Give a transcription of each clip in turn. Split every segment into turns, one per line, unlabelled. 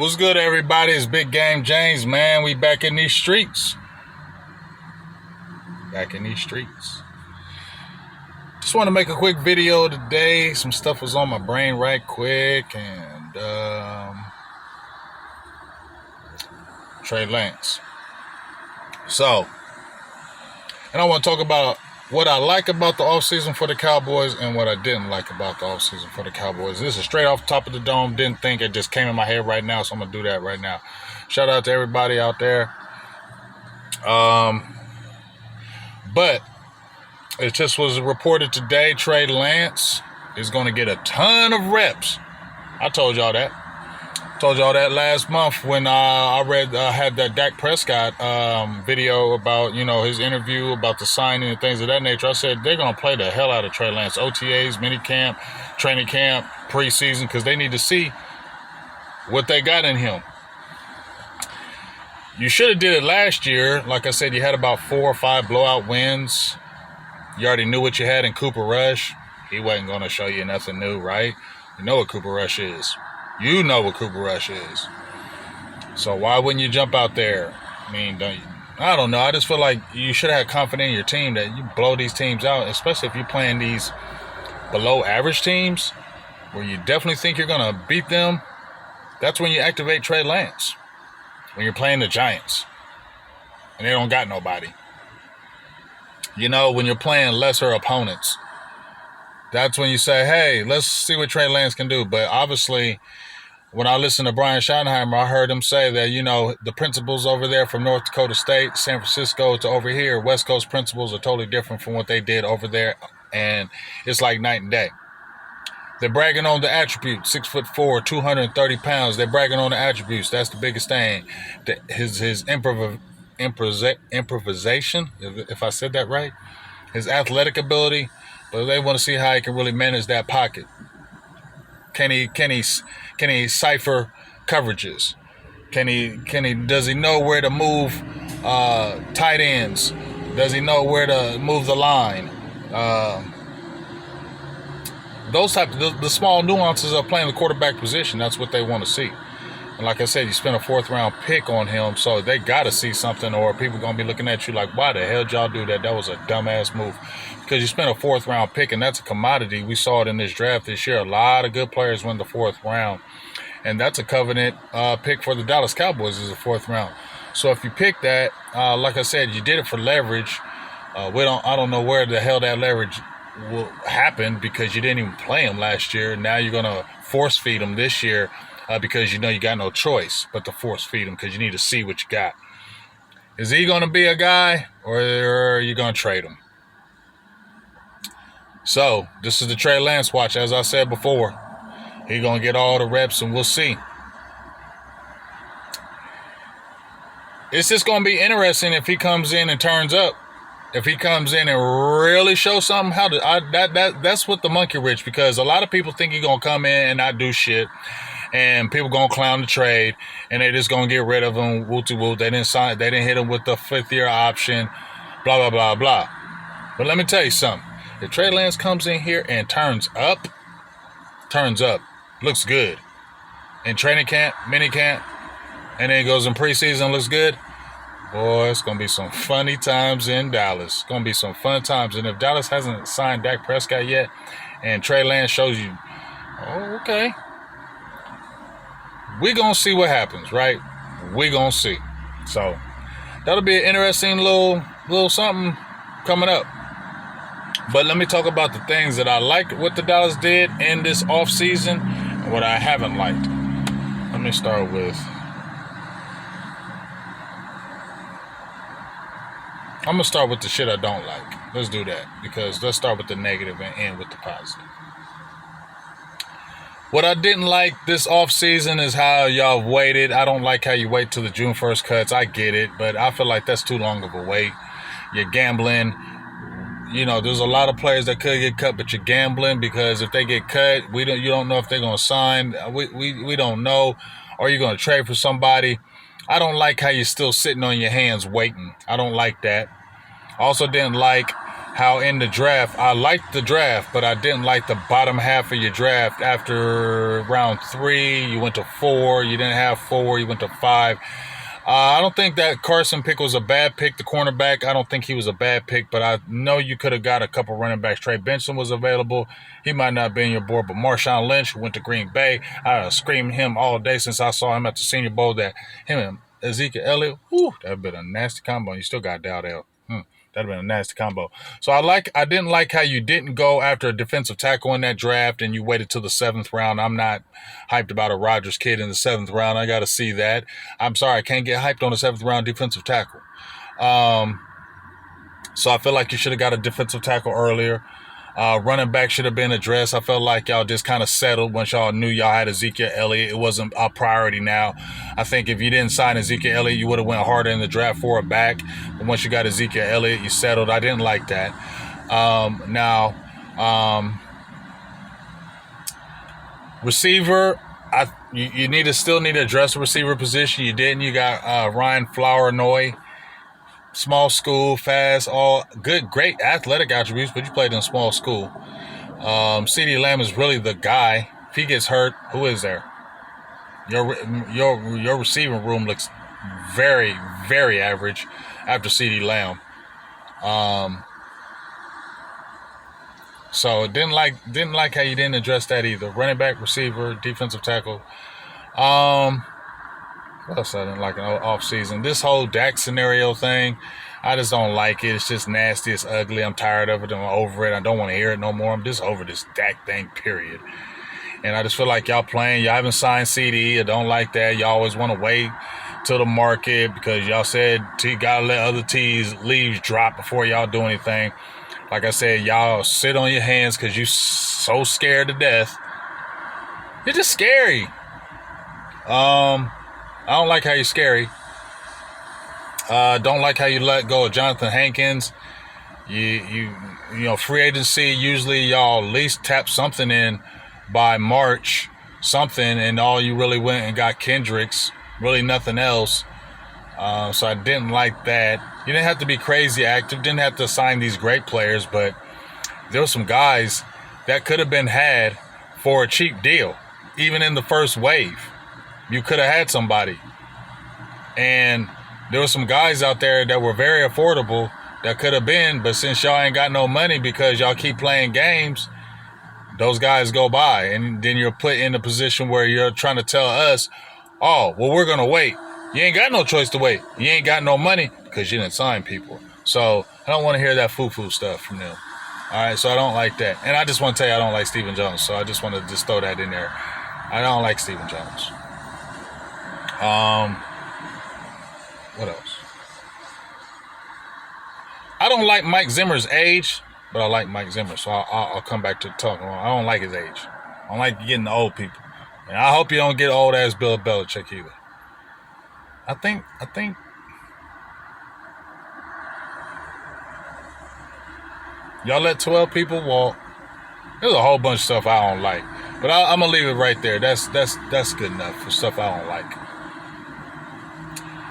What's good, everybody? It's Big Game James, man. We back in these streets. Just want to make a quick video today. Some stuff was on my brain right quick. And Trey Lance. And I want to talk about what I like about the offseason for the Cowboys and what I didn't like about the offseason for the Cowboys. This is straight off the top of the dome. Didn't think it just came in my head right now, so I'm going to do that right now. Shout out to everybody out there. But it just was reported today Trey Lance is going to get a ton of reps. I told y'all that. Told y'all that last month when I had that Dak Prescott video about, his interview about the signing and things of that nature. I said they're going to play the hell out of Trey Lance. OTAs, minicamp, training camp, preseason, because they need to see what they got in him. You should have did it last year. Like I said, you had about 4 or 5 blowout wins. You already knew what you had in Cooper Rush. He wasn't going to show you nothing new, right? You know what Cooper Rush is. You know what Cooper Rush is. So why wouldn't you jump out there? I don't know. I just feel like you should have confidence in your team that you blow these teams out, especially if you're playing these below average teams where you definitely think you're going to beat them. That's when you activate Trey Lance. When you're playing the Giants and they don't got nobody. When you're playing lesser opponents. That's when you say, hey, let's see what Trey Lance can do. But obviously, when I listened to Brian Schottenheimer, I heard him say that, the principals over there from North Dakota State, San Francisco to over here, West Coast principals are totally different from what they did over there. And it's like night and day. They're bragging on the attributes, 6'4", 230 pounds. They're bragging on the attributes. That's the biggest thing. His improvisation, if I said that right, his athletic ability. But they want to see how he can really manage that pocket. Can he cipher coverages? Does he know where to move tight ends? Does he know where to move the line? Those the small nuances of playing the quarterback position, that's what they want to see. And like I said, you spent a 4th-round pick on him, so they got to see something, or people going to be looking at you like, why the hell did y'all do that? That was a dumbass move. Because you spent a 4th-round pick, and that's a commodity. We saw it in this draft this year. A lot of good players went the 4th round, and that's a covenant pick for the Dallas Cowboys is the 4th round. So if you pick that, like I said, you did it for leverage. I don't know where the hell that leverage will happen because you didn't even play him last year. Now you're going to force feed him this year because you got no choice but to force feed him because you need to see what you got. Is he going to be a guy or are you going to trade him? So this is the Trey Lance watch. As I said before, he's going to get all the reps and we'll see. It's just going to be interesting if he comes in and turns up. If he comes in and really show something, that's what the monkey wrench, because a lot of people think he's going to come in and not do shit. And people going to clown the trade and they just going to get rid of him. Woo-to-woo. They didn't hit him with the 5th-year option. Blah, blah, blah, blah. But let me tell you something. If Trey Lance comes in here and turns up, looks good. In training camp, minicamp, and then goes in preseason, looks good. Boy, it's going to be some funny times in Dallas. It's going to be some fun times. And if Dallas hasn't signed Dak Prescott yet and Trey Lance shows you, oh, okay, we're going to see what happens, right? We're going to see. So that'll be an interesting little something coming up. But let me talk about the things that I like what the Dallas did in this offseason and what I haven't liked. Let me start with... I'm going to start with the shit I don't like. Let's do that. Because let's start with the negative and end with the positive. What I didn't like this offseason is how y'all waited. I don't like how you wait till the June 1st cuts. I get it. But I feel like that's too long of a wait. You're gambling. There's a lot of players that could get cut, but you're gambling because if they get cut, you don't know if they're going to sign. We don't know. Or you're going to trade for somebody. I don't like how you're still sitting on your hands waiting. I don't like that. I also didn't like how in the draft, I liked the draft, but I didn't like the bottom half of your draft. After round 3, you went to 4. You didn't have 4. You went to 5. I don't think that Carson pick was a bad pick. The cornerback, I don't think he was a bad pick, but I know you could have got a couple running backs. Trey Benson was available. He might not be on your board, but Marshawn Lynch, who went to Green Bay, I screamed him all day since I saw him at the Senior Bowl. That him and Ezekiel Elliott, whew, that'd been a nasty combo. You still got Dowdell. That'd have been a nasty combo. So I didn't like how you didn't go after a defensive tackle in that draft and you waited till the 7th round. I'm not hyped about a Rodgers kid in the 7th round. I got to see that. I'm sorry, I can't get hyped on a 7th round defensive tackle. So I feel like you should have got a defensive tackle earlier. Running back should have been addressed. I felt like y'all just kind of settled once y'all knew y'all had Ezekiel Elliott. It wasn't a priority now. I think if you didn't sign Ezekiel Elliott, you would have went harder in the draft for a back. But once you got Ezekiel Elliott, you settled. I didn't like that. Receiver, you still need to address the receiver position. You didn't. You got Ryan Flournoy. Small school, fast, all good, great athletic attributes, but you played in small school. CeeDee Lamb is really the guy. If he gets hurt, who is there? Your receiving room looks very, very average after CeeDee Lamb. So didn't like how you didn't address that either. Running back, receiver, defensive tackle. What else I didn't like in offseason? This whole Dak scenario thing, I just don't like it. It's just nasty. It's ugly. I'm tired of it. I'm over it. I don't want to hear it no more. I'm just over this Dak thing, period. And I just feel like y'all playing. Y'all haven't signed CD. I don't like that. Y'all always want to wait till the market because y'all said you got to let other teams' leaves drop before y'all do anything. Like I said, y'all sit on your hands because you so scared to death. You're just scary. I don't like how you're scary. Don't like how you let go of Jonathan Hankins. You know, free agency, usually y'all at least tap something in by March, and all you really went and got Kendricks, really nothing else. So I didn't like that. You didn't have to be crazy active, didn't have to sign these great players, but there were some guys that could have been had for a cheap deal, even in the first wave. You could have had somebody. And there were some guys out there that were very affordable that could have been, but since y'all ain't got no money because y'all keep playing games, those guys go by. And then you're put in a position where you're trying to tell us, oh, well, we're going to wait. You ain't got no choice to wait. You ain't got no money because you didn't sign people. So I don't want to hear that foo-foo stuff from them. All right, so I don't like that. And I just want to tell you I don't like Stephen Jones, so I just want to just throw that in there. I don't like Stephen Jones. What else? I don't like Mike Zimmer's age, but I like Mike Zimmer, so I'll come back to talking. I don't like his age. I don't like getting the old people. And I hope you don't get old-ass Bill Belichick either. I think y'all let 12 people walk. There's a whole bunch of stuff I don't like. But I'm going to leave it right there. That's good enough for stuff I don't like.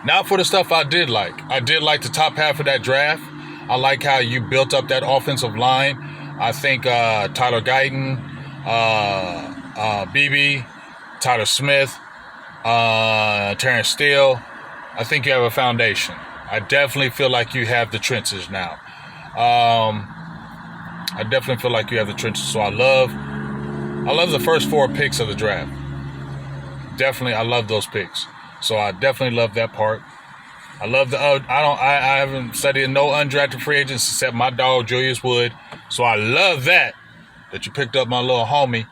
Now for the stuff I did like. I did like the top half of that draft. I like how you built up that offensive line. I think Tyler Guyton, BB, Tyler Smith, Terrence Steele, I think you have a foundation. I definitely feel like you have the trenches now. I definitely feel like you have the trenches. So I love the first 4 picks of the draft. Definitely, I love those picks. So I definitely love that part. I love I haven't studied no undrafted free agents except my dog Julius Wood. So I love that you picked up my little homie,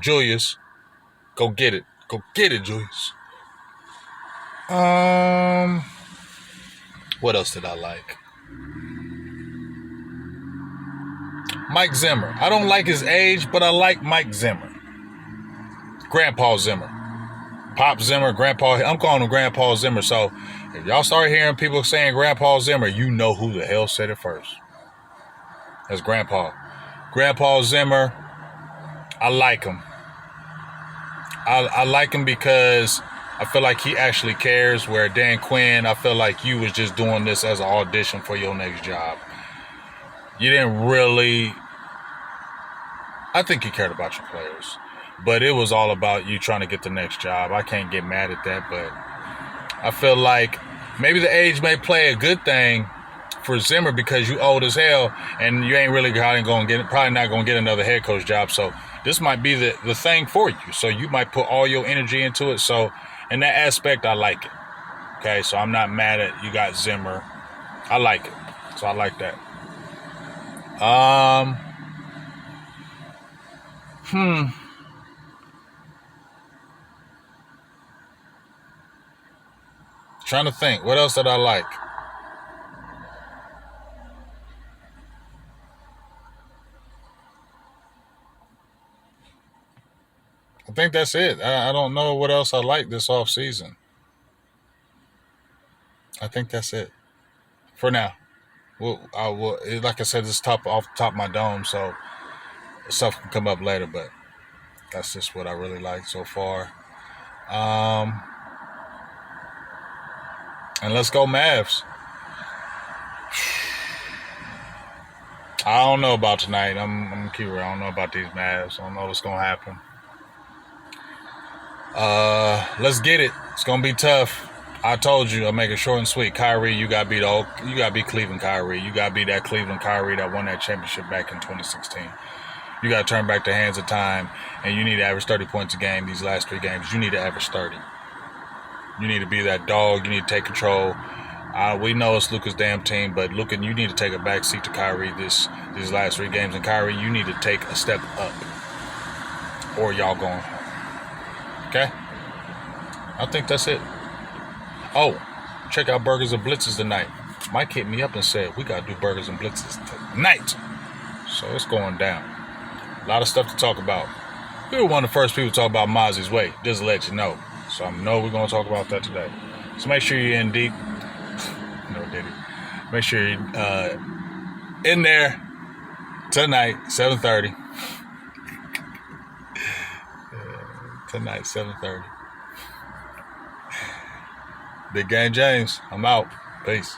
Julius. Go get it. Go get it, Julius. What else did I like? Mike Zimmer. I don't like his age, but I like Mike Zimmer. Grandpa Zimmer. Pop Zimmer, Grandpa. I'm calling him Grandpa Zimmer. So if y'all start hearing people saying Grandpa Zimmer, you know who the hell said it first. That's Grandpa. Grandpa Zimmer, I like him. I like him because I feel like he actually cares, where Dan Quinn, I feel like you was just doing this as an audition for your next job. you didn't really. I think you cared about your players, but it was all about you trying to get the next job. I can't get mad at that, but I feel like maybe the age may play a good thing for Zimmer because you old as hell and you ain't really probably not going to get another head coach job. So this might be the thing for you. So you might put all your energy into it. So in that aspect, I like it. Okay, so I'm not mad at you got Zimmer. I like it. So I like that. Trying to think. What else did I like? I think that's it. I don't know what else I like this offseason. I think that's it for now. Well, like I said, this is off the top of my dome, so stuff can come up later, but that's just what I really like so far. And let's go Mavs. I don't know about tonight. I'm gonna keep real. I don't know about these Mavs. I don't know what's gonna happen. Let's get it. It's gonna be tough. I told you, I'll make it short and sweet. Kyrie, you gotta beat Cleveland Kyrie. You gotta beat that Cleveland Kyrie that won that championship back in 2016. You gotta turn back the hands of time, and you need to average 30 points a game. These last 3 games, you need to average 30. You need to be that dog. You need to take control. We know it's Luka's damn team, but Luka, you need to take a back seat to Kyrie these last 3 games. And Kyrie, you need to take a step up, or y'all going home. Okay? I think that's it. Oh, check out Burgers and Blitzes tonight. Mike hit me up and said, we got to do Burgers and Blitzes tonight. So it's going down. A lot of stuff to talk about. We were one of the first people to talk about Mozzie's Way, just to let you know. So I know we're going to talk about that today. So make sure you're in deep. No, did he? Make sure you're in there tonight, 7:30. Tonight, 7:30. Big Game James, I'm out. Peace.